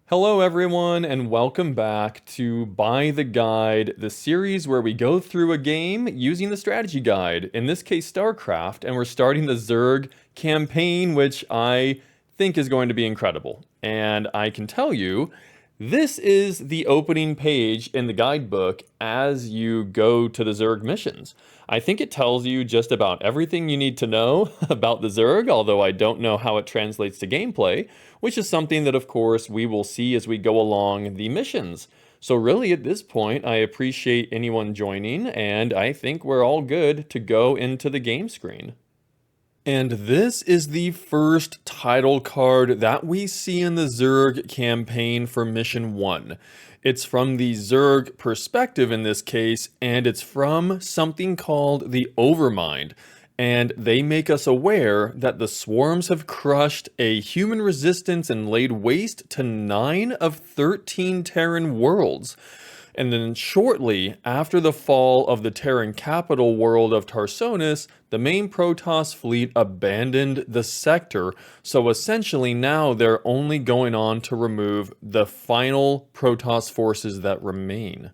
Hello, everyone, and welcome back to By the Guide, the series where we go through a game using the strategy guide, in this case, StarCraft, and we're starting the Zerg campaign, which I think is going to be incredible. And I can tell you, this is the opening page in the guidebook as you go to the Zerg missions. I think it tells you just about everything you need to know about the Zerg, although I don't know how it translates to gameplay, which is something that, of course, we will see as we go along the missions. So really, at this point, I appreciate anyone joining, and I think we're all good to go into the game screen. And this is the first title card that we see in the Zerg campaign for Mission 1. It's from the Zerg perspective in this case, and it's from something called the Overmind. And they make us aware that the swarms have crushed a human resistance and laid waste to 9 of 13 Terran worlds. And then shortly after the fall of the Terran capital world of Tarsonis, the main Protoss fleet abandoned the sector, so essentially now they're only going on to remove the final Protoss forces that remain.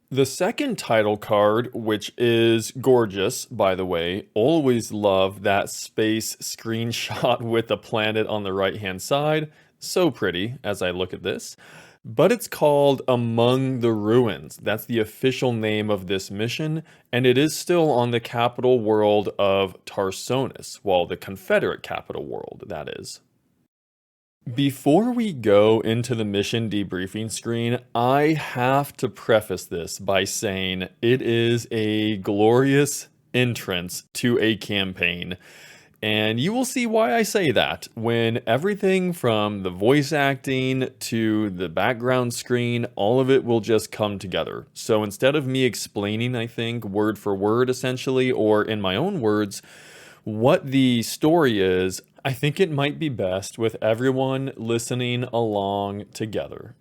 The second title card, which is gorgeous, by the way, always love that space screenshot with the planet on the right-hand side. So pretty as I look at this. But it's called Among the Ruins. That's the official name of this mission, and it is still on the capital world of Tarsonis, well, the Confederate capital world, that is. Before we go into the mission debriefing screen, I have to preface this by saying it is a glorious entrance to a campaign. And you will see why I say that when everything from the voice acting to the background screen, all of it will just come together. So instead of me explaining, I think, word for word essentially, or in my own words, what the story is, I think it might be best with everyone listening along together.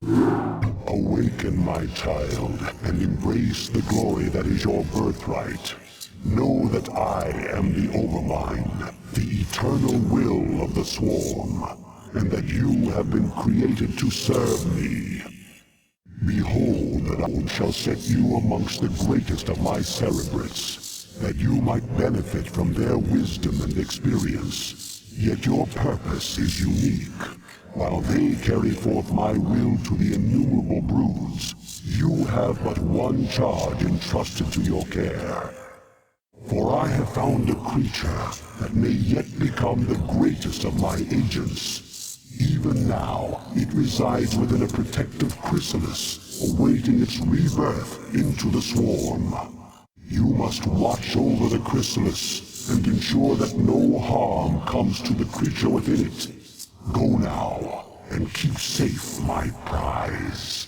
Awaken, my child, and embrace the glory that is your birthright. Know that I am the Overmind, the eternal will of the Swarm, and that you have been created to serve me. Behold that I shall set you amongst the greatest of my cerebrates, that you might benefit from their wisdom and experience. Yet your purpose is unique. While they carry forth my will to the innumerable broods, you have but one charge entrusted to your care. For I have found a creature that may yet become the greatest of my agents. Even now, it resides within a protective chrysalis, awaiting its rebirth into the swarm. You must watch over the chrysalis and ensure that no harm comes to the creature within it. Go now, and keep safe my prize.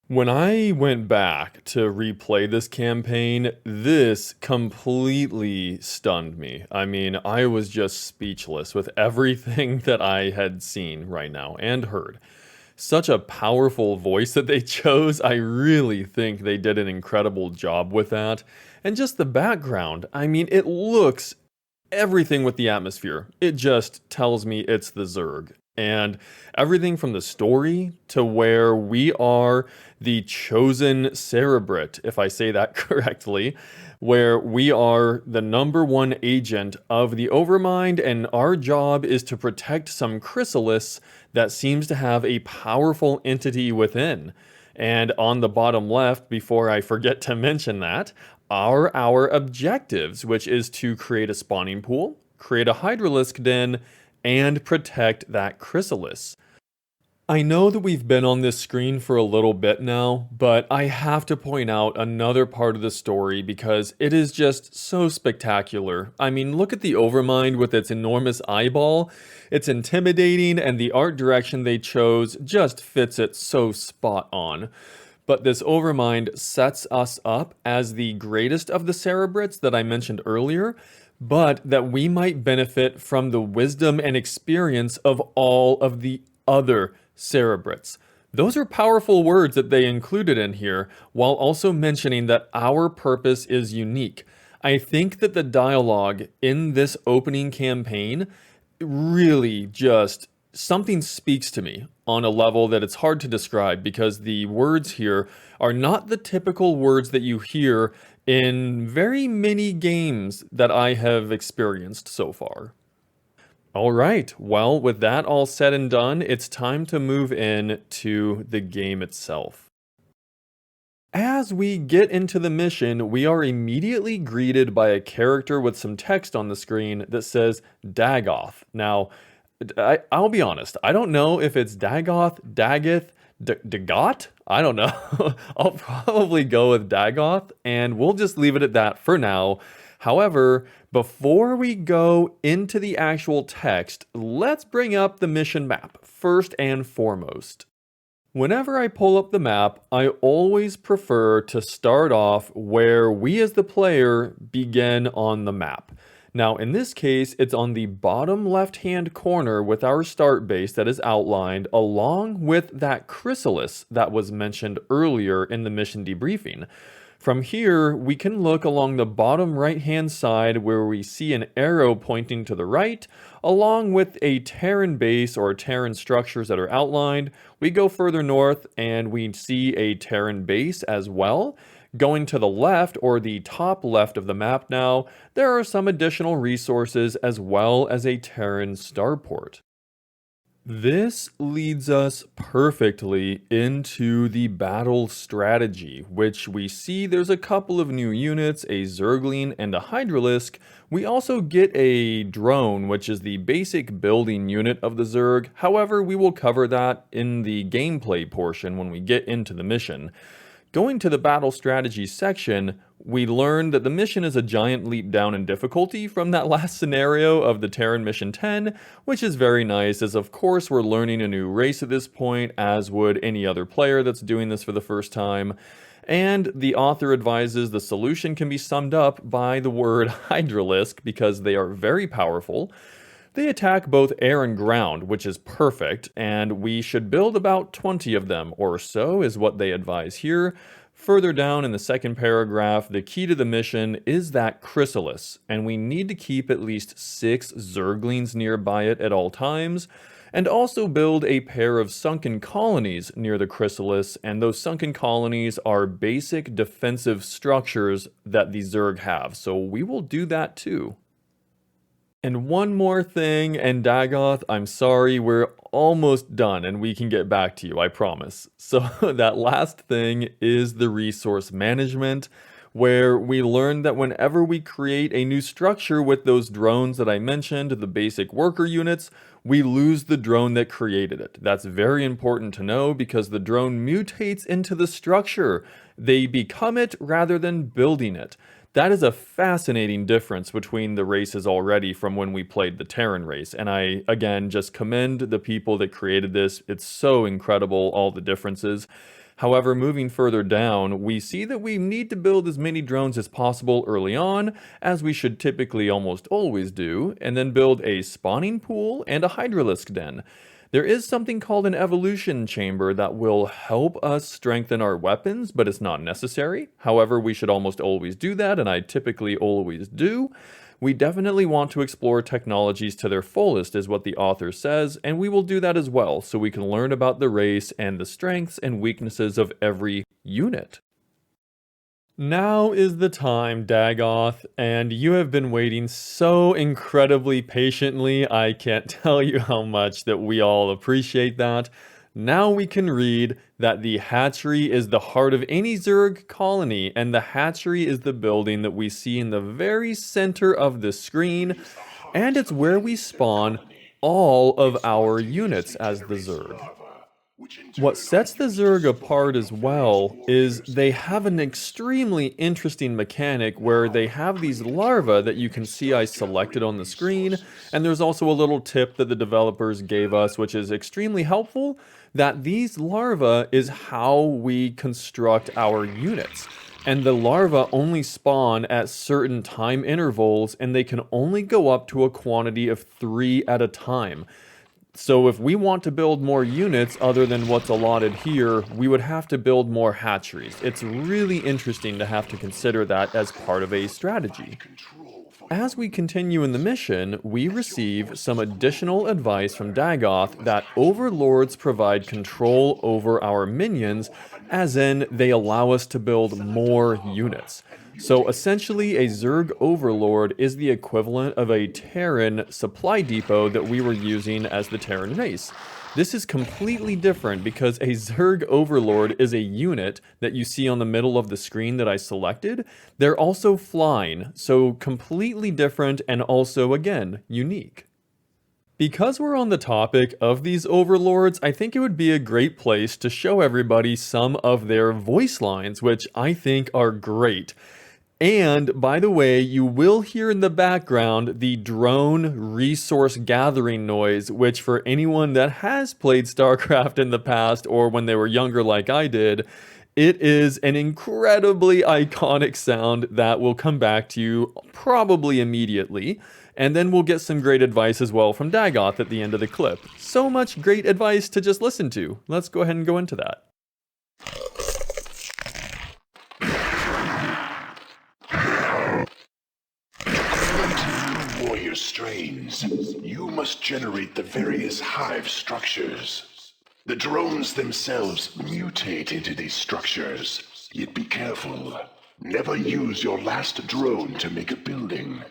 When I went back to replay this campaign, this completely stunned me. I mean, I was just speechless with everything that I had seen right now and heard. Such a powerful voice that they chose. I really think they did an incredible job with that. And just the background, I mean, it looks everything with the atmosphere. It just tells me it's the Zerg. And everything from the story to where we are the chosen cerebrate, if I say that correctly, where we are the #1 agent of the Overmind, and our job is to protect some chrysalis that seems to have a powerful entity within. And on the bottom left, before I forget to mention that, are our objectives, which is to create a spawning pool, create a hydralisk den, and protect that chrysalis. I know that we've been on this screen for a little bit now, but I have to point out another part of the story because it is just so spectacular. I mean, look at the Overmind with its enormous eyeball. It's intimidating, and the art direction they chose just fits it so spot on. But this Overmind sets us up as the greatest of the cerebrates that I mentioned earlier, but that we might benefit from the wisdom and experience of all of the other cerebrates. Those are powerful words that they included in here, while also mentioning that our purpose is unique. I think that the dialogue in this opening campaign really just something speaks to me on a level that it's hard to describe because the words here are not the typical words that you hear in very many games that I have experienced so far. All right, well, with that all said and done, it's time to move in to the game itself. As we get into the mission, we are immediately greeted by a character with some text on the screen that says Dagoth. Now, I'll be honest, I don't know if it's Dagoth, Dagoth, Dagot? I don't know. I'll probably go with Dagoth, and we'll just leave it at that for now. However, before we go into the actual text, let's bring up the mission map first and foremost. Whenever I pull up the map, I always prefer to start off where we as the player begin on the map. Now, in this case, it's on the bottom left-hand corner with our start base that is outlined, along with that Chrysalis that was mentioned earlier in the mission debriefing. From here, we can look along the bottom right-hand side where we see an arrow pointing to the right, along with a Terran base or Terran structures that are outlined. We go further north and we see a Terran base as well. Going to the left, or the top left of the map now, there are some additional resources as well as a Terran starport. This leads us perfectly into the battle strategy, which we see there's a couple of new units, a Zergling and a Hydralisk. We also get a drone, which is the basic building unit of the Zerg. However, we will cover that in the gameplay portion when we get into the mission. Going to the battle strategy section, we learn that the mission is a giant leap down in difficulty from that last scenario of the Terran Mission 10, which is very nice, as of course we're learning a new race at this point, as would any other player that's doing this for the first time. And the author advises the solution can be summed up by the word Hydralisk, because they are very powerful. They attack both air and ground, which is perfect, and we should build about 20 of them or so is what they advise here. Further down in the second paragraph, the key to the mission is that Chrysalis, and we need to keep at least 6 Zerglings nearby it at all times, and also build a pair of sunken colonies near the Chrysalis, and those sunken colonies are basic defensive structures that the Zerg have, so we will do that too. And one more thing, and Dagoth, I'm sorry, we're almost done and we can get back to you, I promise. So that last thing is the resource management, where we learned that whenever we create a new structure with those drones that I mentioned, the basic worker units, we lose the drone that created it. That's very important to know because the drone mutates into the structure. They become it rather than building it. That is a fascinating difference between the races already from when we played the Terran race, and I, again, just commend the people that created this. It's so incredible, all the differences. However, moving further down, we see that we need to build as many drones as possible early on, as we should typically almost always do, and then build a spawning pool and a Hydralisk den. There is something called an evolution chamber that will help us strengthen our weapons, but it's not necessary. However, we should almost always do that, and I typically always do. We definitely want to explore technologies to their fullest, is what the author says, and we will do that as well, so we can learn about the race and the strengths and weaknesses of every unit. Now is the time, Dagoth, and you have been waiting so incredibly patiently. I can't tell you how much that we all appreciate that. Now we can read that the hatchery is the heart of any Zerg colony, and the hatchery is the building that we see in the very center of the screen, and it's where we spawn all of our units as the Zerg. What sets the Zerg apart as well is they have an extremely interesting mechanic where they have these larvae that you can see I selected on the screen, and there's also a little tip that the developers gave us which is extremely helpful, that these larvae is how we construct our units. And the larvae only spawn at certain time intervals, and they can only go up to a quantity of 3 at a time. So if we want to build more units other than what's allotted here, we would have to build more hatcheries. It's really interesting to have to consider that as part of a strategy. As we continue in the mission, we receive some additional advice from Dagoth that overlords provide control over our minions, as in they allow us to build more units. So essentially, a Zerg overlord is the equivalent of a Terran supply depot that we were using as the Terran race. This is completely different because a Zerg Overlord is a unit that you see on the middle of the screen that I selected. They're also flying, so completely different and also, again, unique. Because we're on the topic of these overlords, I think it would be a great place to show everybody some of their voice lines, which I think are great. And, by the way, you will hear in the background the drone resource gathering noise, which for anyone that has played StarCraft in the past or when they were younger like I did, it is an incredibly iconic sound that will come back to you probably immediately. And then we'll get some great advice as well from Dagoth at the end of the clip. So much great advice to just listen to. Let's go ahead and go into that. Warrior strains, you must generate the various hive structures. The drones themselves mutate into these structures. Yet be careful. Never use your last drone to make a building.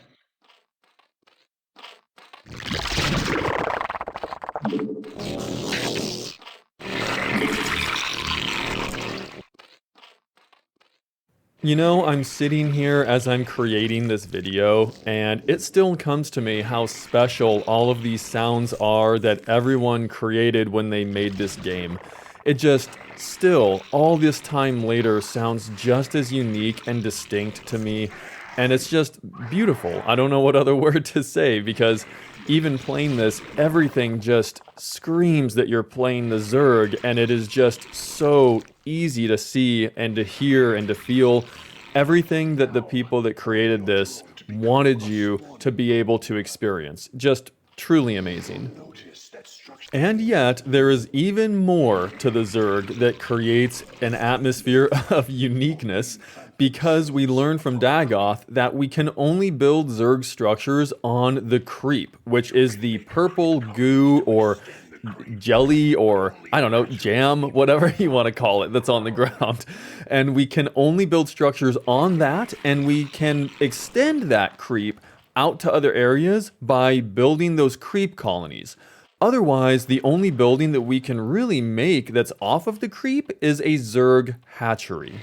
You know, I'm sitting here as I'm creating this video, and it still comes to me how special all of these sounds are that everyone created when they made this game. It just, still, all this time later, sounds just as unique and distinct to me, and it's just beautiful. I don't know what other word to say, because even playing this, everything just screams that you're playing the Zerg, and it is just so easy to see and to hear and to feel everything that the people that created this wanted you to be able to experience. Just truly amazing. And yet, there is even more to the Zerg that creates an atmosphere of uniqueness, because we learned from Dagoth that we can only build Zerg structures on the creep, which is the purple goo or jelly or, I don't know, jam, whatever you want to call it, that's on the ground. And we can only build structures on that, and we can extend that creep out to other areas by building those creep colonies. Otherwise, the only building that we can really make that's off of the creep is a Zerg hatchery.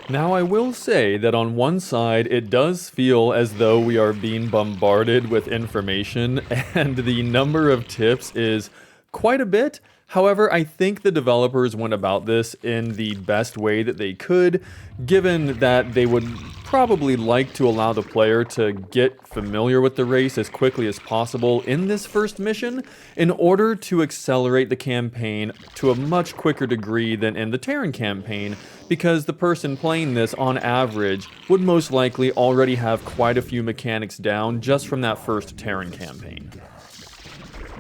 Now, I will say that on one side, it does feel as though we are being bombarded with information, and the number of tips is quite a bit. However, I think the developers went about this in the best way that they could, given that they would probably like to allow the player to get familiar with the race as quickly as possible in this first mission, in order to accelerate the campaign to a much quicker degree than in the Terran campaign, because the person playing this on average would most likely already have quite a few mechanics down just from that first Terran campaign.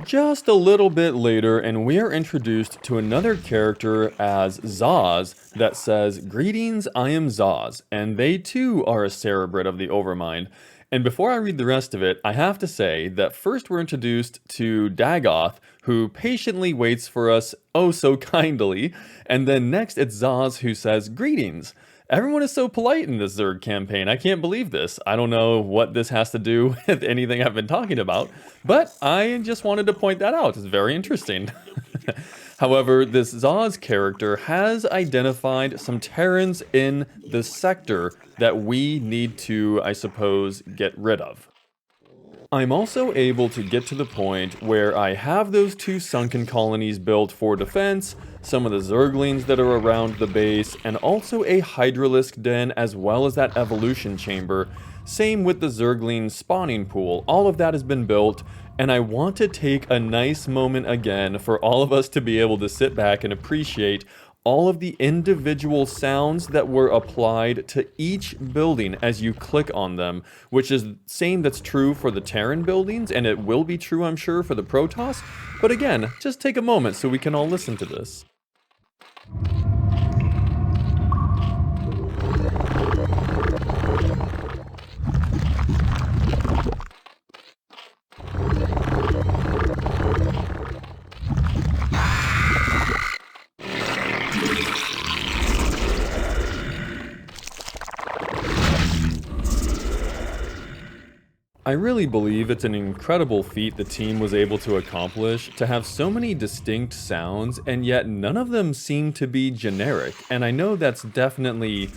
Just a little bit later, and we are introduced to another character as Zaz that says, "Greetings, I am Zaz," and they too are a Cerebrid of the Overmind. And before I read the rest of it, I have to say that first we're introduced to Dagoth, who patiently waits for us oh so kindly, and then next it's Zaz who says, "Greetings." Everyone is so polite in this Zerg campaign. I can't believe this. I don't know what this has to do with anything I've been talking about, but I just wanted to point that out. It's very interesting. However, this Zaz character has identified some Terrans in the sector that we need to, I suppose, get rid of. I'm also able to get to the point where I have those two sunken colonies built for defense, some of the Zerglings that are around the base, and also a Hydralisk den as well as that evolution chamber. Same with the Zergling spawning pool. All of that has been built, and I want to take a nice moment again for all of us to be able to sit back and appreciate all of the individual sounds that were applied to each building as you click on them, which is the same that's true for the Terran buildings, and it will be true, I'm sure, for the Protoss. But again, just take a moment so we can all listen to this. really believe it's an incredible feat the team was able to accomplish, to have so many distinct sounds, and yet none of them seem to be generic. And I know that's definitely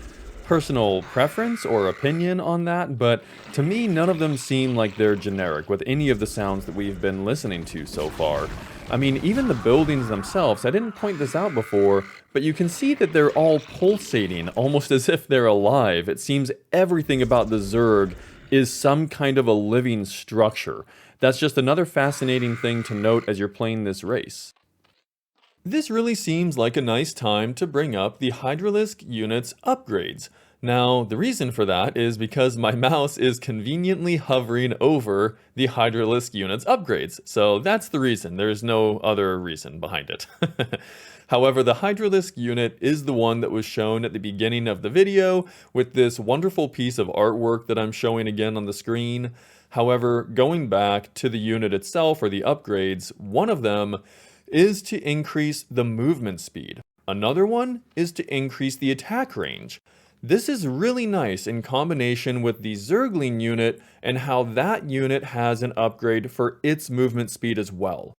personal preference or opinion on that, but to me, none of them seem like they're generic with any of the sounds that we've been listening to so far. I mean, even the buildings themselves, I didn't point this out before, but you can see that they're all pulsating, almost as if they're alive. It seems everything about the Zerg is some kind of a living structure. That's just another fascinating thing to note as you're playing this race. This really seems like a nice time to bring up the Hydralisk unit's upgrades. Now, the reason for that is because my mouse is conveniently hovering over the Hydralisk unit's upgrades. So that's the reason. There's no other reason behind it. However, the Hydralisk unit is the one that was shown at the beginning of the video with this wonderful piece of artwork that I'm showing again on the screen. However, going back to the unit itself or the upgrades, one of them is to increase the movement speed. Another one is to increase the attack range. This is really nice in combination with the Zergling unit and how that unit has an upgrade for its movement speed as well.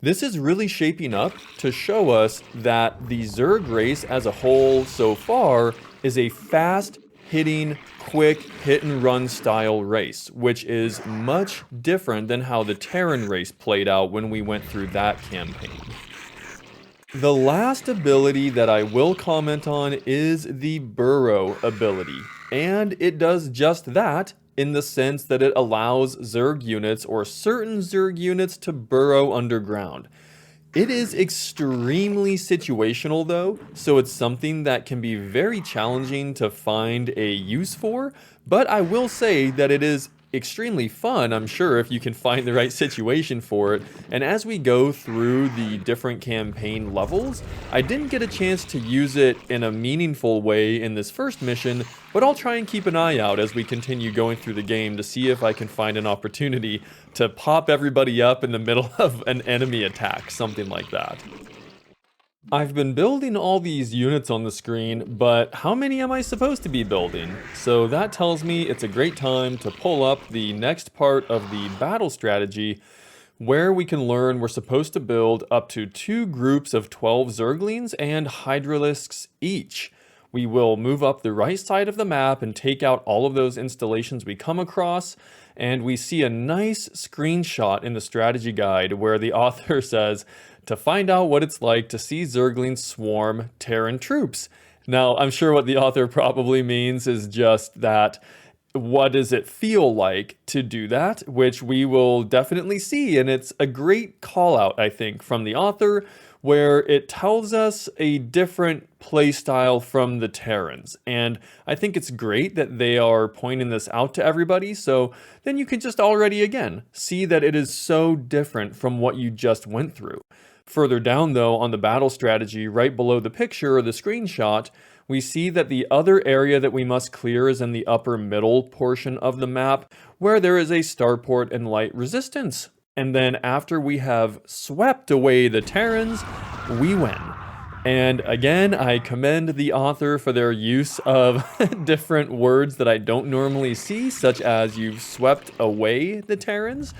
This is really shaping up to show us that the Zerg race as a whole so far is a fast hitting, quick hit and run style race, which is much different than how the Terran race played out when we went through that campaign. The last ability that I will comment on is the Burrow ability, and it does just that in the sense that it allows Zerg units or certain Zerg units to burrow underground. It is extremely situational though, so it's something that can be very challenging to find a use for, but I will say that it is extremely fun, I'm sure, if you can find the right situation for it. And as we go through the different campaign levels, I didn't get a chance to use it in a meaningful way in this first mission, but I'll try and keep an eye out as we continue going through the game to see if I can find an opportunity to pop everybody up in the middle of an enemy attack, something like that. I've been building all these units on the screen, but how many am I supposed to be building? So that tells me it's a great time to pull up the next part of the battle strategy, where we can learn we're supposed to build up to 2 groups of 12 Zerglings and Hydralisks each. We will move up the right side of the map and take out all of those installations we come across, and we see a nice screenshot in the strategy guide where the author says, to find out what it's like to see Zerglings swarm Terran troops. Now, I'm sure what the author probably means is just that, what does it feel like to do that, which we will definitely see, and it's a great call out, I think, from the author, where it tells us a different playstyle from the Terrans. And I think it's great that they are pointing this out to everybody, so then you can just already, again, see that it is so different from what you just went through. Further down though, on the battle strategy, right below the picture or the screenshot, we see that the other area that we must clear is in the upper middle portion of the map, where there is a starport and light resistance. And then after we have swept away the Terrans, we win. And again, I commend the author for their use of different words that I don't normally see, such as you've swept away the Terrans.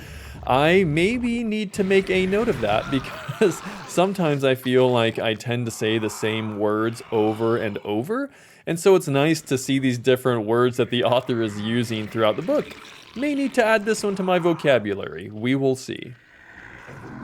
I maybe need to make a note of that because sometimes I feel like I tend to say the same words over and over. And so it's nice to see these different words that the author is using throughout the book. May need to add this one to my vocabulary. We will see.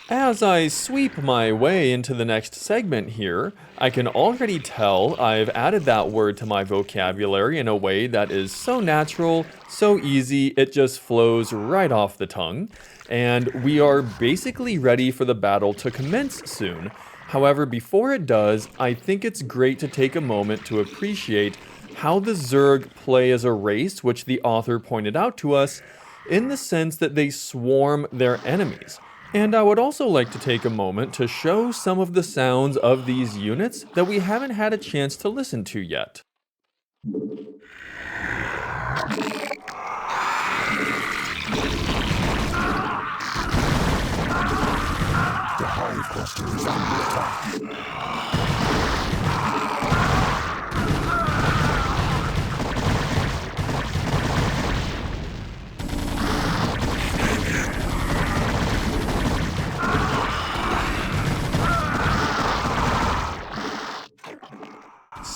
As I sweep my way into the next segment here, I can already tell I've added that word to my vocabulary in a way that is so natural, so easy, it just flows right off the tongue. And we are basically ready for the battle to commence soon. However, before it does, I think it's great to take a moment to appreciate how the Zerg play as a race, which the author pointed out to us, in the sense that they swarm their enemies. And I would also like to take a moment to show some of the sounds of these units that we haven't had a chance to listen to yet. The hive cluster is under attack.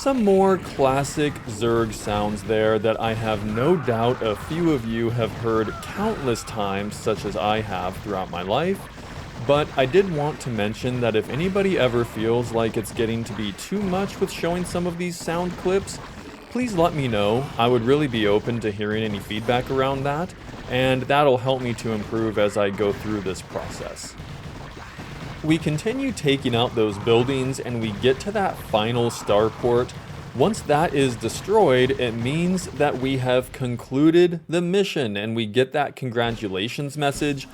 Some more classic Zerg sounds there that I have no doubt a few of you have heard countless times, such as I have throughout my life. But I did want to mention that if anybody ever feels like it's getting to be too much with showing some of these sound clips, please let me know. I would really be open to hearing any feedback around that, and that'll help me to improve as I go through this process. We continue taking out those buildings and we get to that final starport. Once that is destroyed, it means that we have concluded the mission and we get that congratulations message.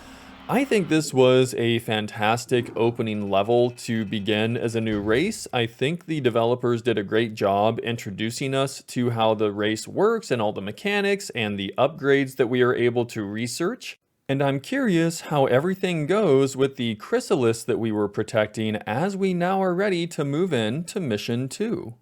I think this was a fantastic opening level to begin as a new race. I think the developers did a great job introducing us to how the race works and all the mechanics and the upgrades that we are able to research. And I'm curious how everything goes with the Chrysalis that we were protecting as we now are ready to move in to Mission 2.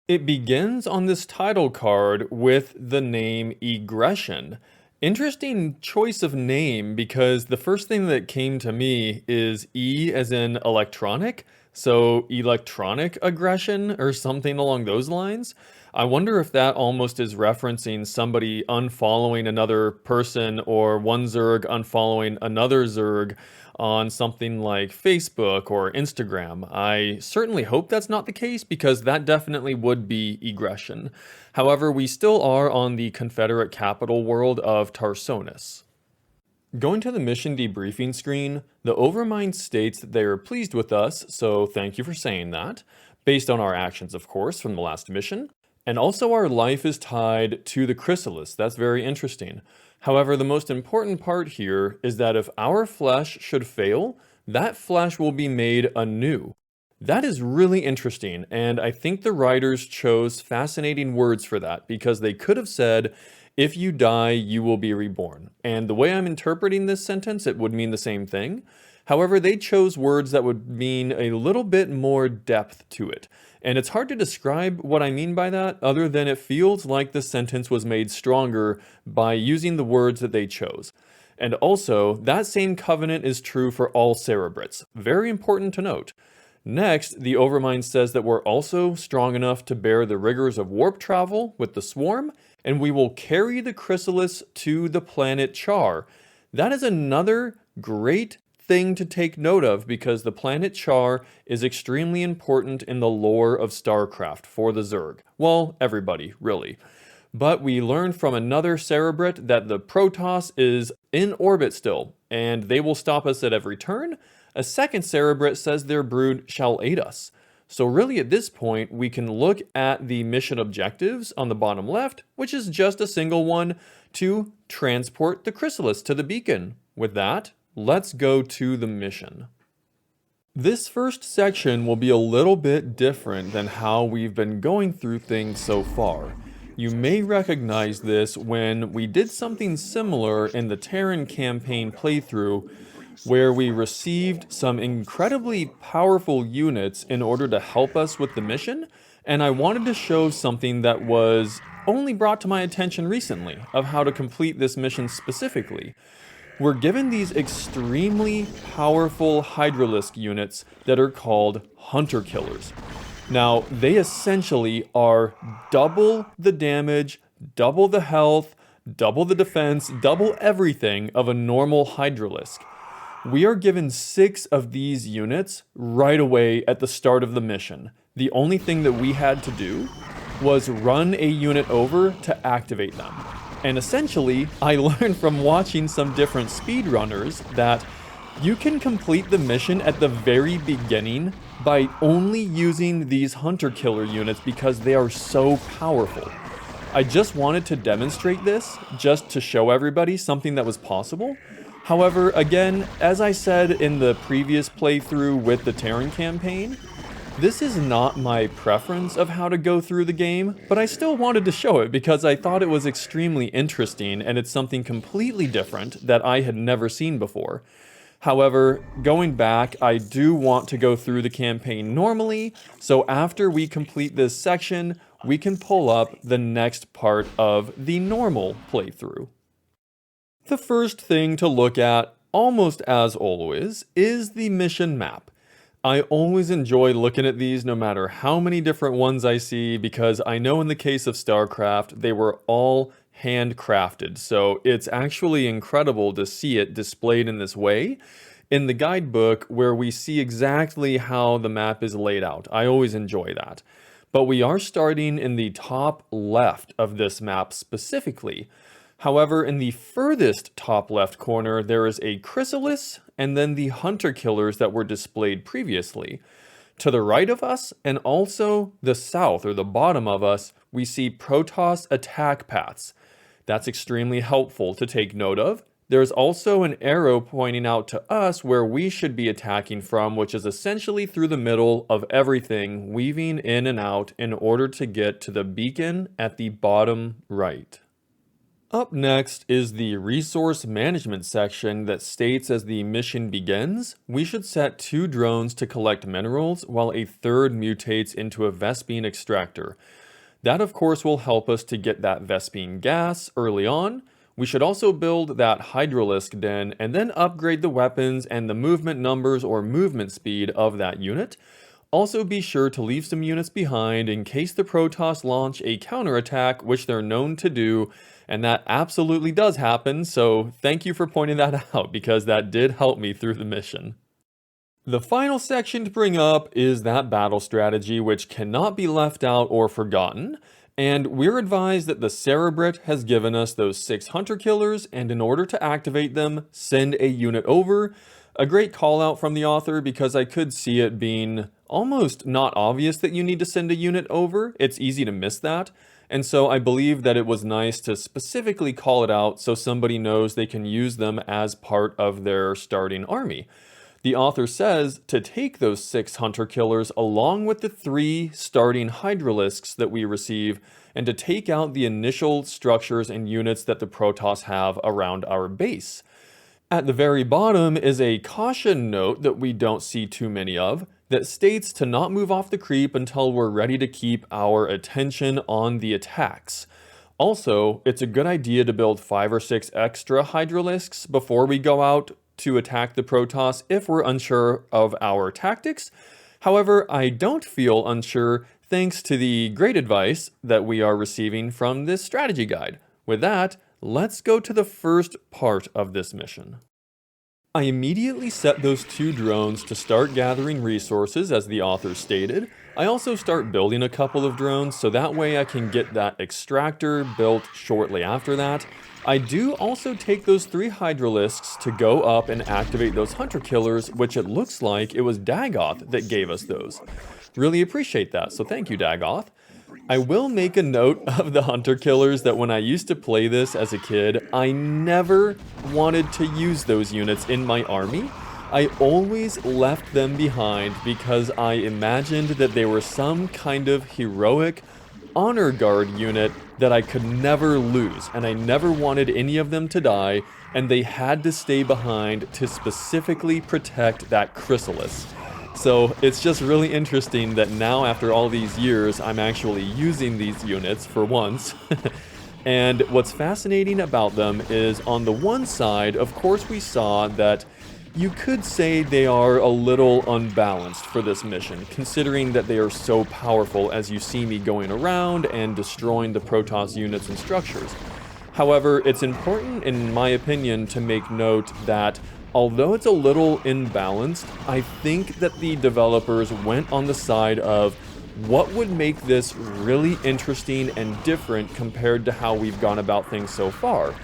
It begins on this title card with the name Egression. Interesting choice of name because the first thing that came to me is E as in electronic, so electronic aggression or something along those lines. I wonder if that almost is referencing somebody unfollowing another person or one Zerg unfollowing another Zerg on something like Facebook or Instagram. I certainly hope that's not the case because that definitely would be egression. However, we still are on the Confederate capital world of Tarsonis. Going to the mission debriefing screen, the Overmind states that they are pleased with us, so thank you for saying that, based on our actions of course from the last mission. And also our life is tied to the Chrysalis. That's very interesting. However, the most important part here is that if our flesh should fail, that flesh will be made anew. That is really interesting, and I think the writers chose fascinating words for that because they could have said, if you die, you will be reborn. And the way I'm interpreting this sentence, it would mean the same thing. However, they chose words that would mean a little bit more depth to it. And it's hard to describe what I mean by that other than it feels like the sentence was made stronger by using the words that they chose. And also, that same covenant is true for all Cerebrits. Very important to note. Next, the Overmind says that we're also strong enough to bear the rigors of warp travel with the swarm, and we will carry the Chrysalis to the planet Char. That is another great thing to take note of because the planet Char is extremely important in the lore of StarCraft for the Zerg. Well, everybody, really. But we learned from another Cerebrit that the Protoss is in orbit still, and they will stop us at every turn. A second Cerebrit says their brood shall aid us. So really at this point, we can look at the mission objectives on the bottom left, which is just a single one, to transport the Chrysalis to the beacon. With that, let's go to the mission. This first section will be a little bit different than how we've been going through things so far. You may recognize this when we did something similar in the Terran campaign playthrough, where we received some incredibly powerful units in order to help us with the mission, and I wanted to show something that was only brought to my attention recently of how to complete this mission specifically. We're given these extremely powerful Hydralisk units that are called Hunter Killers. Now, they essentially are double the damage, double the health, double the defense, double everything of a normal Hydralisk. We are given 6 of these units right away at the start of the mission. The only thing that we had to do was run a unit over to activate them. And essentially, I learned from watching some different speedrunners that you can complete the mission at the very beginning by only using these Hunter Killer units because they are so powerful. I just wanted to demonstrate this, just to show everybody something that was possible. However, again, as I said in the previous playthrough with the Terran campaign, this is not my preference of how to go through the game, but I still wanted to show it because I thought it was extremely interesting and it's something completely different that I had never seen before. However, going back, I do want to go through the campaign normally, so after we complete this section, we can pull up the next part of the normal playthrough. The first thing to look at, almost as always, is the mission map. I always enjoy looking at these no matter how many different ones I see, because I know in the case of StarCraft, they were all handcrafted. So it's actually incredible to see it displayed in this way in the guidebook where we see exactly how the map is laid out. I always enjoy that. But we are starting in the top left of this map specifically. However, in the furthest top left corner, there is a Chrysalis and then the hunter killers that were displayed previously. To the right of us, and also the south or the bottom of us, we see Protoss attack paths. That's extremely helpful to take note of. There's also an arrow pointing out to us where we should be attacking from, which is essentially through the middle of everything, weaving in and out in order to get to the beacon at the bottom right. Up next is the resource management section that states as the mission begins, we should set 2 drones to collect minerals while a third mutates into a Vespene extractor. That of course will help us to get that Vespene gas early on. We should also build that Hydralisk den and then upgrade the weapons and the movement numbers or movement speed of that unit. Also be sure to leave some units behind in case the Protoss launch a counterattack, which they're known to do, and that absolutely does happen, so thank you for pointing that out because that did help me through the mission. The final section to bring up is that battle strategy, which cannot be left out or forgotten. And we're advised that the Cerebrit has given us those 6 hunter killers, and in order to activate them, send a unit over. A great call out from the author because I could see it being almost not obvious that you need to send a unit over. It's easy to miss that. And so I believe that it was nice to specifically call it out so somebody knows they can use them as part of their starting army. The author says to take those 6 hunter killers along with the 3 starting Hydralisks that we receive, and to take out the initial structures and units that the Protoss have around our base. At the very bottom is a caution note that we don't see too many of, that states to not move off the creep until we're ready to keep our attention on the attacks. Also, it's a good idea to build 5 or 6 extra Hydralisks before we go out to attack the Protoss if we're unsure of our tactics. However, I don't feel unsure thanks to the great advice that we are receiving from this strategy guide. With that, let's go to the first part of this mission. I immediately set those 2 drones to start gathering resources as the author stated. I also start building a couple of drones so that way I can get that extractor built shortly after that. I do also take those 3 Hydralisks to go up and activate those hunter killers, which it looks like it was Dagoth that gave us those. Really appreciate that, so thank you Dagoth. I will make a note of the hunter killers that when I used to play this as a kid, I never wanted to use those units in my army. I always left them behind because I imagined that they were some kind of heroic honor guard unit that I could never lose, and I never wanted any of them to die, and they had to stay behind to specifically protect that Chrysalis. So it's just really interesting that now after all these years, I'm actually using these units for once. And what's fascinating about them is on the one side, of course we saw that you could say they are a little unbalanced for this mission, considering that they are so powerful as you see me going around and destroying the Protoss units and structures. However, it's important in my opinion to make note that although it's a little imbalanced, I think that the developers went on the side of what would make this really interesting and different compared to how we've gone about things so far.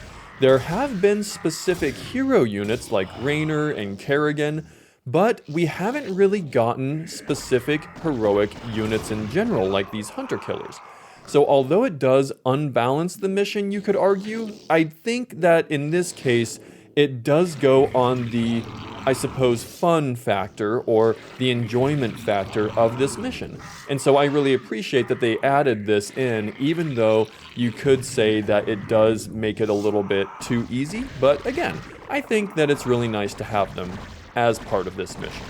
There have been specific hero units like Raynor and Kerrigan, but we haven't really gotten specific heroic units in general like these hunter killers. So although it does unbalance the mission, you could argue, I think that in this case, it does go on the, I suppose, fun factor or the enjoyment factor of this mission. And so I really appreciate that they added this in, even though you could say that it does make it a little bit too easy. But again, I think that it's really nice to have them as part of this mission.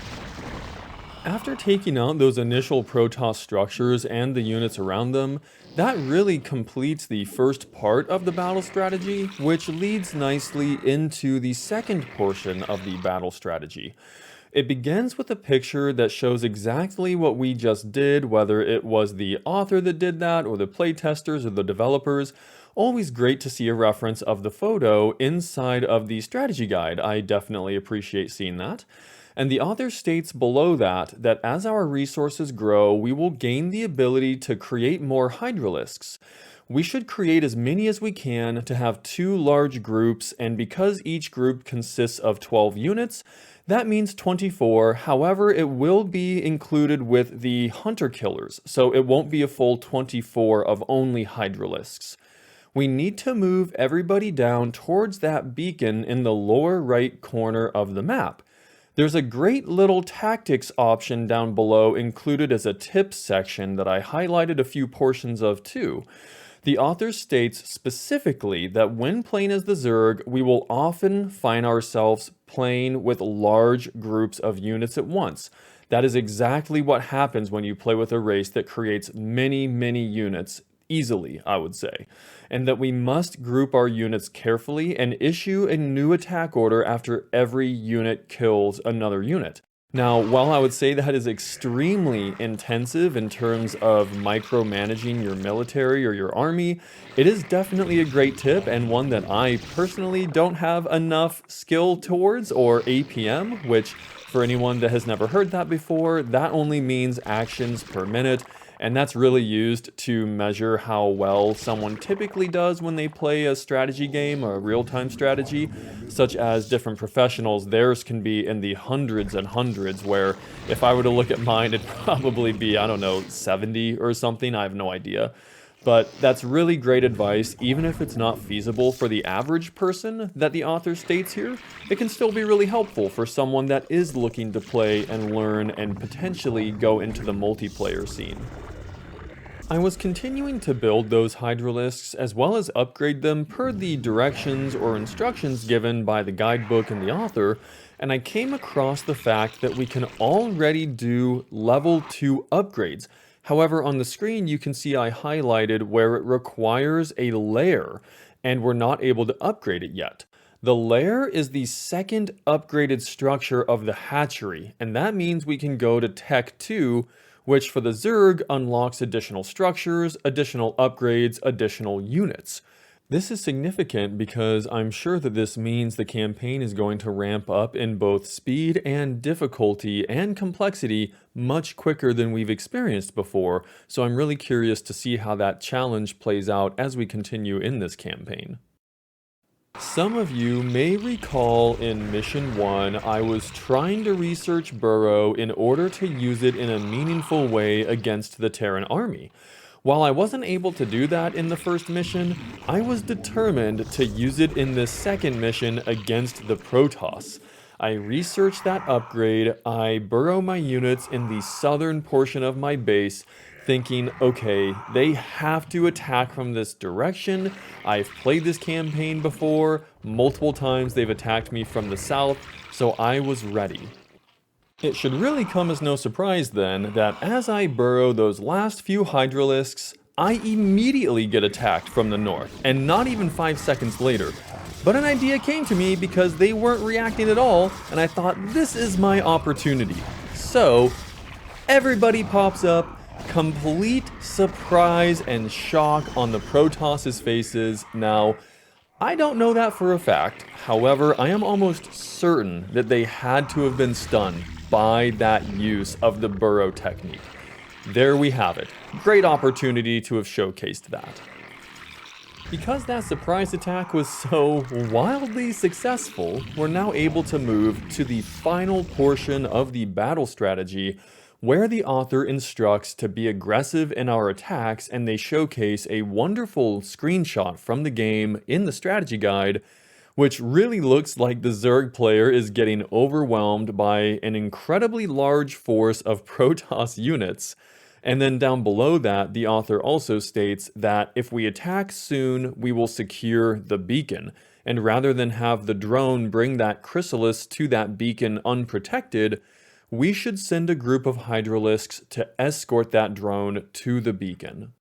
After taking out those initial Protoss structures and the units around them, that really completes the first part of the battle strategy, which leads nicely into the second portion of the battle strategy. It begins with a picture that shows exactly what we just did, whether it was the author that did that, or the playtesters, or the developers. Always great to see a reference of the photo inside of the strategy guide. I definitely appreciate seeing that. And the author states below that as our resources grow, we will gain the ability to create more hydralisks. We should create as many as we can to have 2 large groups, and because each group consists of 12 units, that means 24. However, it will be included with the hunter killers, so it won't be a full 24 of only hydralisks. We need to move everybody down towards that beacon in the lower right corner of the map. There's a great little tactics option down below included as a tips section that I highlighted a few portions of too. The author states specifically that when playing as the Zerg, we will often find ourselves playing with large groups of units at once. That is exactly what happens when you play with a race that creates many units easily, I would say, and that we must group our units carefully and issue a new attack order after every unit kills another unit. Now, while I would say that is extremely intensive in terms of micromanaging your military or your army, it is definitely a great tip and one that I personally don't have enough skill towards, or APM, which for anyone that has never heard that before, that only means actions per minute. And that's really used to measure how well someone typically does when they play a strategy game or a real-time strategy, such as different professionals. Theirs can be in the hundreds and hundreds, where if I were to look at mine, it'd probably be, I don't know, 70 or something. I have no idea. But that's really great advice, even if it's not feasible for the average person that the author states here. It can still be really helpful for someone that is looking to play and learn and potentially go into the multiplayer scene. I was continuing to build those hydralisks as well as upgrade them per the directions or instructions given by the guidebook and the author, and I came across the fact that we can already do level 2 upgrades. However, on the screen you can see I highlighted where it requires a lair, and we're not able to upgrade it yet. The lair is the second upgraded structure of the hatchery, and that means we can go to Tech 2, which for the Zerg unlocks additional structures, additional upgrades, additional units. This is significant because I'm sure that this means the campaign is going to ramp up in both speed and difficulty and complexity much quicker than we've experienced before, so I'm really curious to see how that challenge plays out as we continue in this campaign. Some of you may recall in Mission 1, I was trying to research Burrow in order to use it in a meaningful way against the Terran army. While I wasn't able to do that in the first mission, I was determined to use it in this second mission against the Protoss. I researched that upgrade, I burrow my units in the southern portion of my base, thinking, okay, they have to attack from this direction. I've played this campaign before, multiple times they've attacked me from the south, so I was ready. It should really come as no surprise then that as I burrow those last few hydralisks, I immediately get attacked from the north, and not even 5 seconds later. But an idea came to me because they weren't reacting at all, and I thought this is my opportunity. So, everybody pops up, complete surprise and shock on the Protoss' faces. Now, I don't know that for a fact, however, I am almost certain that they had to have been stunned by that use of the burrow technique. There we have it. Great opportunity to have showcased that. Because that surprise attack was so wildly successful, we're now able to move to the final portion of the battle strategy, where the author instructs to be aggressive in our attacks, and they showcase a wonderful screenshot from the game in the strategy guide, which really looks like the Zerg player is getting overwhelmed by an incredibly large force of Protoss units. And then down below that, the author also states that if we attack soon, we will secure the beacon. And rather than have the drone bring that Chrysalis to that beacon unprotected, we should send a group of Hydralisks to escort that drone to the beacon.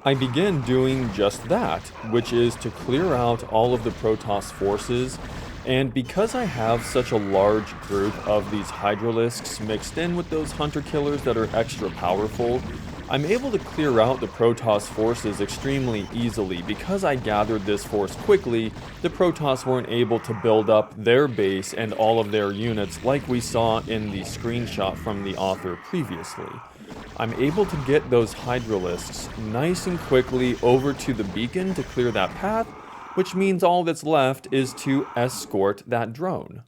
I begin doing just that, which is to clear out all of the Protoss forces, and because I have such a large group of these Hydralisks mixed in with those Hunter-Killers that are extra powerful, I'm able to clear out the Protoss forces extremely easily. Because I gathered this force quickly, the Protoss weren't able to build up their base and all of their units like we saw in the screenshot from the author previously. I'm able to get those Hydralisks nice and quickly over to the beacon to clear that path, which means all that's left is to escort that drone.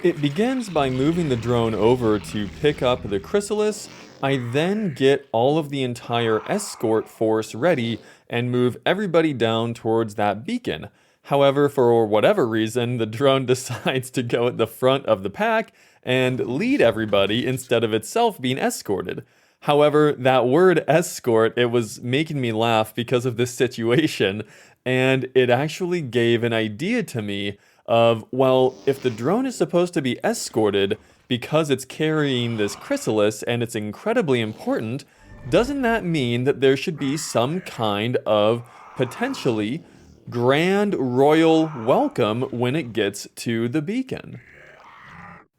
It begins by moving the drone over to pick up the Chrysalis. I then get all of the entire escort force ready and move everybody down towards that beacon. However, for whatever reason, the drone decides to go at the front of the pack and lead everybody instead of itself being escorted. However, that word escort, it was making me laugh because of this situation, and it actually gave an idea to me of, well, if the drone is supposed to be escorted because it's carrying this Chrysalis and it's incredibly important, doesn't that mean that there should be some kind of potentially grand royal welcome when it gets to the beacon?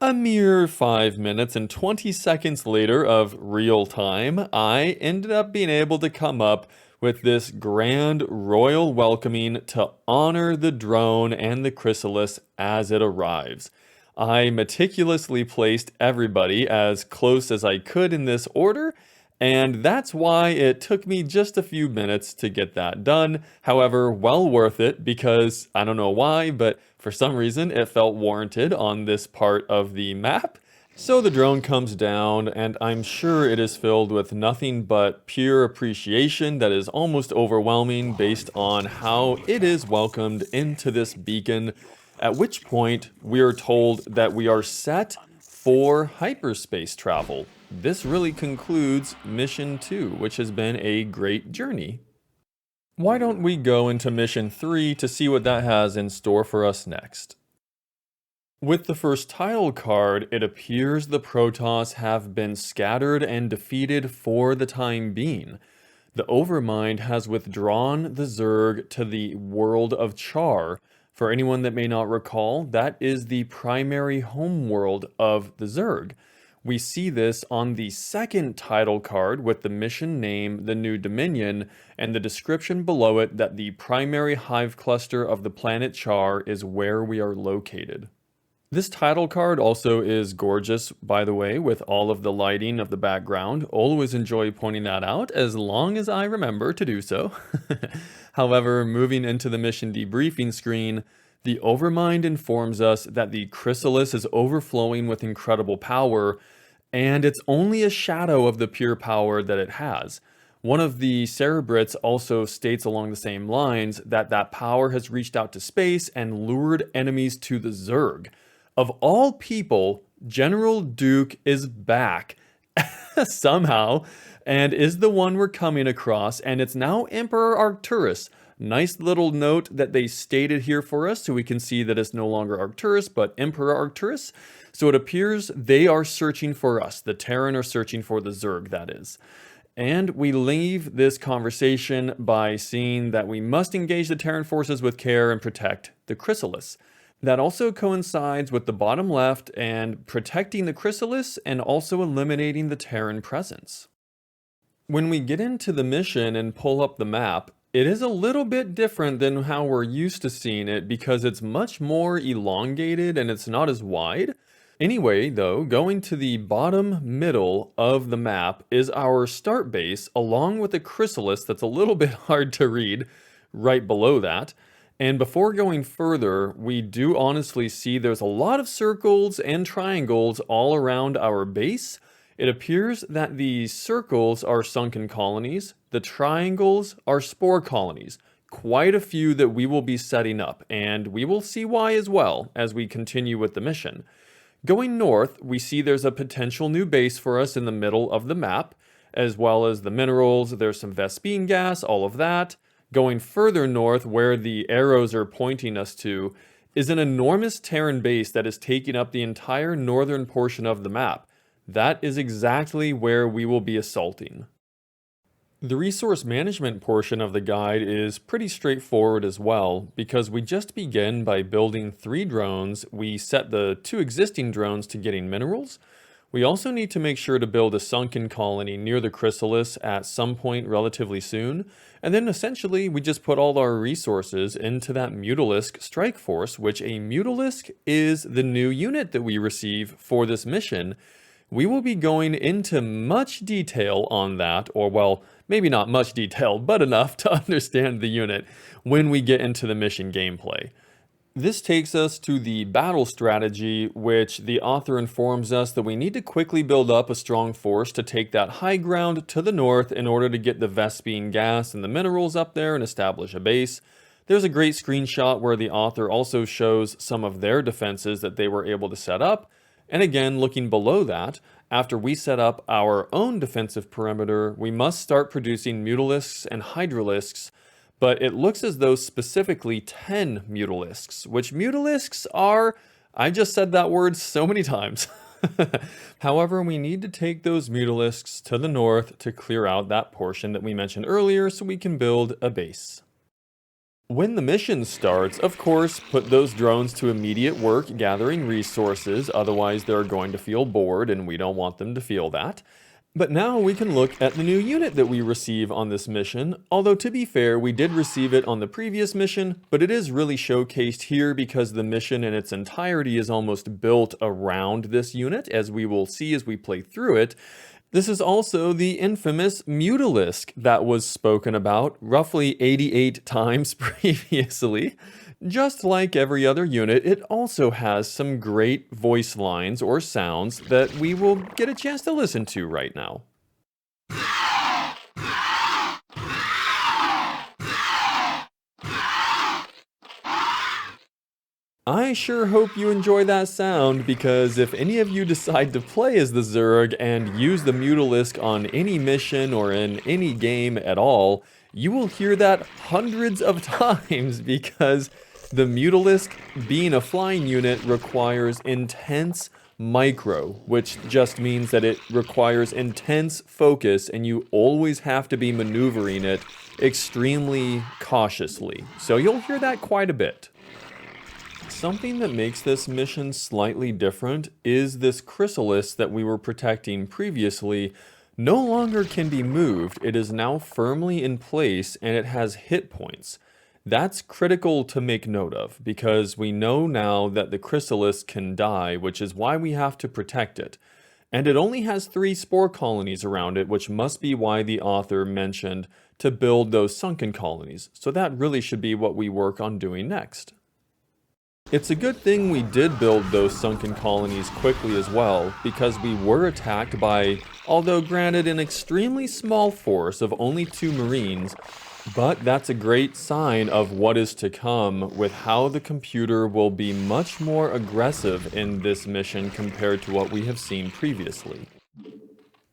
A mere 5 minutes and 20 seconds later of real time, I ended up being able to come up with this grand royal welcoming to honor the drone and the Chrysalis as it arrives. I meticulously placed everybody as close as I could in this order, and that's why it took me just a few minutes to get that done. However, well worth it because I don't know why, but for some reason it felt warranted on this part of the map. So the drone comes down, and I'm sure it is filled with nothing but pure appreciation that is almost overwhelming based on how it is welcomed into this beacon, at which point we are told that we are set for hyperspace travel. This really concludes Mission 2, which has been a great journey. Why don't we go into Mission 3 to see what that has in store for us next? With the first title card, it appears the Protoss have been scattered and defeated for the time being. The Overmind has withdrawn the Zerg to the world of Char. For anyone that may not recall, that is the primary homeworld of the Zerg. We see this on the second title card with the mission name, The New Dominion, and the description below it that the primary hive cluster of the planet Char is where we are located. This title card also is gorgeous, by the way, with all of the lighting of the background. Always enjoy pointing that out, as long as I remember to do so. However, moving into the mission debriefing screen, the Overmind informs us that the Chrysalis is overflowing with incredible power, and it's only a shadow of the pure power that it has. One of the Cerebrits also states along the same lines that that power has reached out to space and lured enemies to the Zerg. Of all people, General Duke is back somehow, and is the one we're coming across, and it's now Emperor Arcturus. Nice little note that they stated here for us, so we can see that it's no longer Arcturus, but Emperor Arcturus. So it appears they are searching for us. The Terran are searching for the Zerg, that is. And we leave this conversation by seeing that we must engage the Terran forces with care and protect the Chrysalis. That also coincides with the bottom left and protecting the Chrysalis and also eliminating the Terran presence. When we get into the mission and pull up the map, it is a little bit different than how we're used to seeing it because it's much more elongated and it's not as wide. Anyway, though, going to the bottom middle of the map is our start base along with a Chrysalis that's a little bit hard to read right below that. And before going further, we do honestly see there's a lot of circles and triangles all around our base. It appears that the circles are sunken colonies, the triangles are spore colonies. Quite a few that we will be setting up, and we will see why as well as we continue with the mission. Going north, we see there's a potential new base for us in the middle of the map, as well as the minerals, there's some Vespene gas, all of that. Going further north, where the arrows are pointing us to, is an enormous Terran base that is taking up the entire northern portion of the map. That is exactly where we will be assaulting. The resource management portion of the guide is pretty straightforward as well, because we just begin by building 3 drones. We set the 2 existing drones to getting minerals. We also need to make sure to build a sunken colony near the Chrysalis at some point relatively soon, and then essentially we just put all our resources into that Mutalisk strike force, which a Mutalisk is the new unit that we receive for this mission. We will be going into much detail on that, or well, maybe not much detail, but enough to understand the unit when we get into the mission gameplay. This takes us to the battle strategy, which the author informs us that we need to quickly build up a strong force to take that high ground to the north in order to get the Vespene gas and the minerals up there and establish a base. There's a great screenshot where the author also shows some of their defenses that they were able to set up. And again, looking below that, after we set up our own defensive perimeter, we must start producing Mutalisks and Hydralisks, but it looks as though specifically 10 Mutalisks, which Mutalisks are, I just said that word so many times. However, we need to take those Mutalisks to the north to clear out that portion that we mentioned earlier so we can build a base. When the mission starts, of course, put those drones to immediate work gathering resources, otherwise they're going to feel bored and we don't want them to feel that. But now we can look at the new unit that we receive on this mission, although to be fair, we did receive it on the previous mission, but it is really showcased here because the mission in its entirety is almost built around this unit, as we will see as we play through it. This is also the infamous Mutalisk that was spoken about roughly 88 times previously. Just like every other unit, it also has some great voice lines or sounds that we will get a chance to listen to right now. I sure hope you enjoy that sound, because if any of you decide to play as the Zerg and use the Mutalisk on any mission or in any game at all, you will hear that hundreds of times, because the Mutalisk, being a flying unit, requires intense micro, which just means that it requires intense focus and you always have to be maneuvering it extremely cautiously. So you'll hear that quite a bit. Something that makes this mission slightly different is this Chrysalis that we were protecting previously no longer can be moved. It is now firmly in place and it has hit points. That's critical to make note of, because we know now that the Chrysalis can die, which is why we have to protect it. And it only has 3 spore colonies around it, which must be why the author mentioned to build those sunken colonies. So that really should be what we work on doing next. It's a good thing we did build those sunken colonies quickly as well, because we were attacked by, although granted an extremely small force of only 2 Marines, but that's a great sign of what is to come with how the computer will be much more aggressive in this mission compared to what we have seen previously.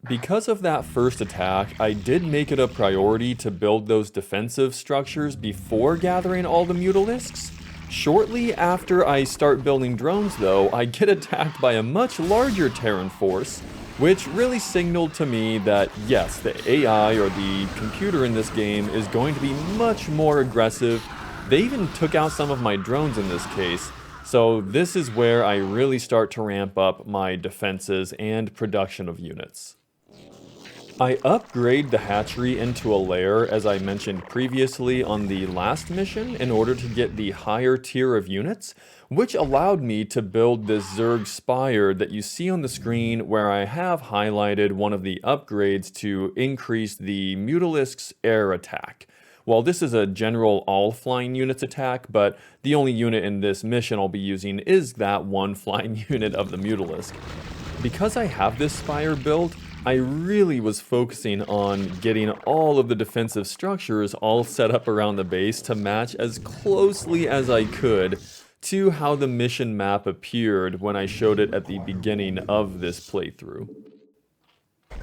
Because of that first attack, I did make it a priority to build those defensive structures before gathering all the Mutalisks. Shortly after I start building drones though, I get attacked by a much larger Terran force, which really signaled to me that yes, the AI or the computer in this game is going to be much more aggressive. They even took out some of my drones in this case, so this is where I really start to ramp up my defenses and production of units. I upgrade the hatchery into a lair, as I mentioned previously on the last mission, in order to get the higher tier of units, which allowed me to build this Zerg Spire that you see on the screen, where I have highlighted one of the upgrades to increase the Mutalisk's air attack. Well, this is a general all flying units attack, but the only unit in this mission I'll be using is that one flying unit of the Mutalisk. Because I have this spire built, I really was focusing on getting all of the defensive structures all set up around the base to match as closely as I could to how the mission map appeared when I showed it at the beginning of this playthrough.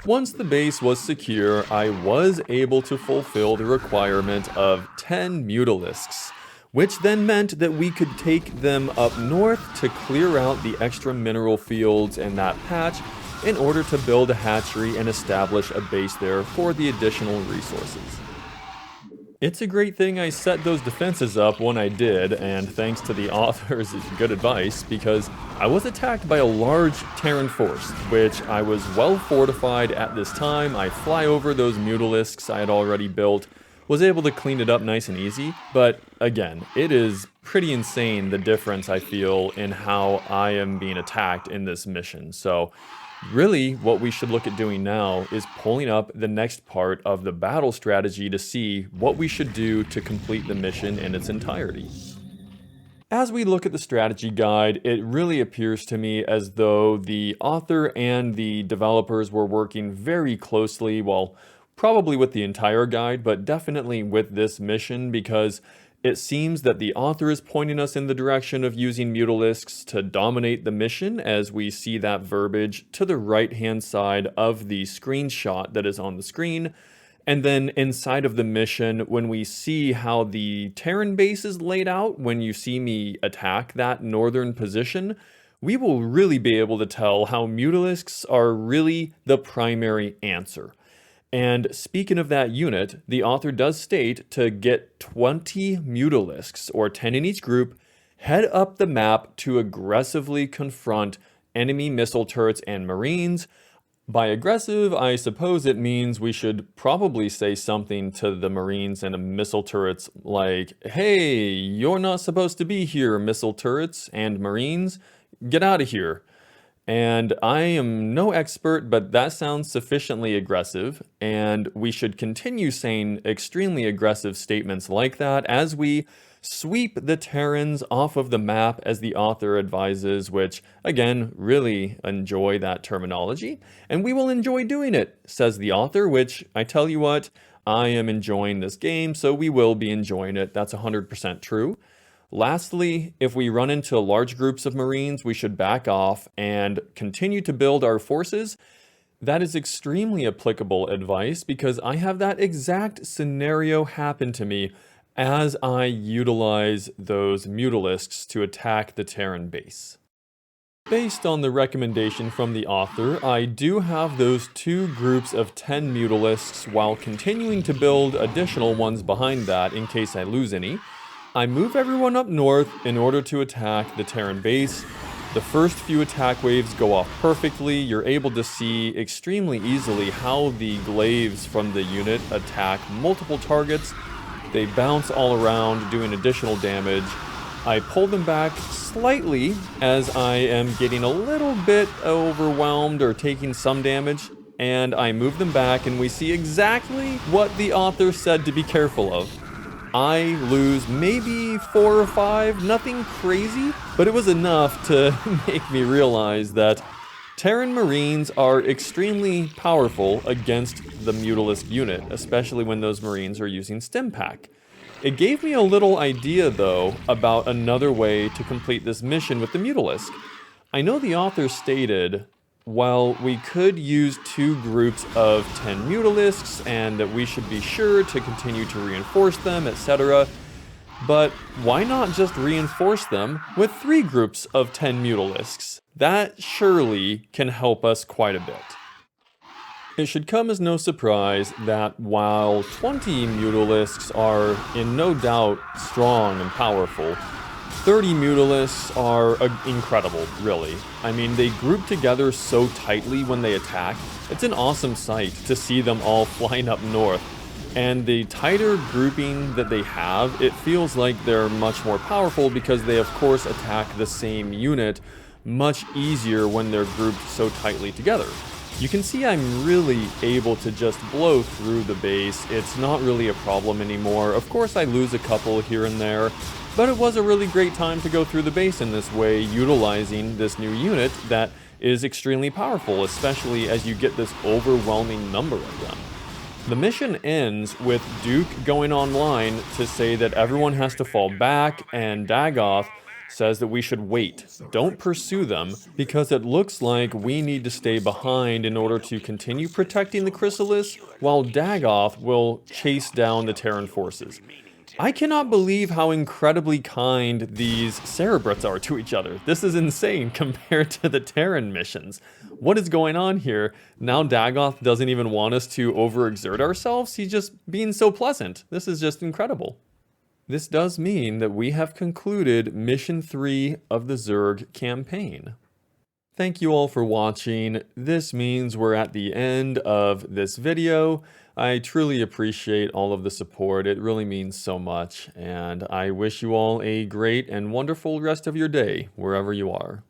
Once the base was secure, I was able to fulfill the requirement of 10 Mutalisks, which then meant that we could take them up north to clear out the extra mineral fields in that patch in order to build a hatchery and establish a base there for the additional resources. It's a great thing I set those defenses up when I did, and thanks to the author's good advice, because I was attacked by a large Terran force, which I was well fortified at this time. I fly over those mutalisks I had already built, was able to clean it up nice and easy, but again, it is pretty insane the difference I feel in how I am being attacked in this mission. So really, what we should look at doing now is pulling up the next part of the battle strategy to see what we should do to complete the mission in its entirety. As we look at the strategy guide, it really appears to me as though the author and the developers were working very closely, well, probably with the entire guide, but definitely with this mission, because it seems that the author is pointing us in the direction of using mutalisks to dominate the mission, as we see that verbiage to the right-hand side of the screenshot that is on the screen. And then inside of the mission, when we see how the Terran base is laid out, when you see me attack that northern position, we will really be able to tell how mutalisks are really the primary answer. And speaking of that unit, the author does state to get 20 mutalisks, or 10 in each group, head up the map to aggressively confront enemy missile turrets and marines. By aggressive, I suppose it means we should probably say something to the marines and missile turrets like, "Hey, you're not supposed to be here, missile turrets and marines. Get out of here." And I am no expert, but that sounds sufficiently aggressive, and we should continue saying extremely aggressive statements like that as we sweep the Terrans off of the map as the author advises, which, again, really enjoy that terminology, and we will enjoy doing it, says the author, which, I tell you what, I am enjoying this game, so we will be enjoying it. That's 100% true. Lastly, if we run into large groups of Marines, we should back off and continue to build our forces. That is extremely applicable advice because I have that exact scenario happen to me as I utilize those mutalisks to attack the Terran base. Based on the recommendation from the author, I do have those two groups of 10 mutalisks while continuing to build additional ones behind that in case I lose any. I move everyone up north in order to attack the Terran base. The first few attack waves go off perfectly. You're able to see extremely easily how the glaives from the unit attack multiple targets. They bounce all around, doing additional damage. I pull them back slightly as I am getting a little bit overwhelmed or taking some damage, and I move them back, and we see exactly what the author said to be careful of. I lose maybe 4 or 5, nothing crazy, but it was enough to make me realize that Terran Marines are extremely powerful against the Mutalisk unit, especially when those Marines are using Stimpak. It gave me a little idea, though, about another way to complete this mission with the Mutalisk. I know the author stated, well, we could use 2 groups of 10 Mutalisks, and that we should be sure to continue to reinforce them, etc. But why not just reinforce them with 3 groups of 10 Mutalisks? That surely can help us quite a bit. It should come as no surprise that while 20 Mutalisks are in no doubt strong and powerful, 30 Mutalisks are incredible, really. I mean, they group together so tightly when they attack. It's an awesome sight to see them all flying up north. And the tighter grouping that they have, it feels like they're much more powerful because they, of course, attack the same unit much easier when they're grouped so tightly together. You can see I'm really able to just blow through the base. It's not really a problem anymore. Of course, I lose a couple here and there, but it was a really great time to go through the base in this way, utilizing this new unit that is extremely powerful, especially as you get this overwhelming number of them. The mission ends with Duke going online to say that everyone has to fall back, and Dagoth says that we should wait. Don't pursue them, because it looks like we need to stay behind in order to continue protecting the Chrysalis, while Dagoth will chase down the Terran forces. I cannot believe how incredibly kind these Cerebrats are to each other. This is insane compared to the Terran missions. What is going on here? Now Dagoth doesn't even want us to overexert ourselves. He's just being so pleasant. This is just incredible. This does mean that we have concluded Mission 3 of the Zerg campaign. Thank you all for watching. This means we're at the end of this video. I truly appreciate all of the support. It really means so much, and I wish you all a great and wonderful rest of your day, wherever you are.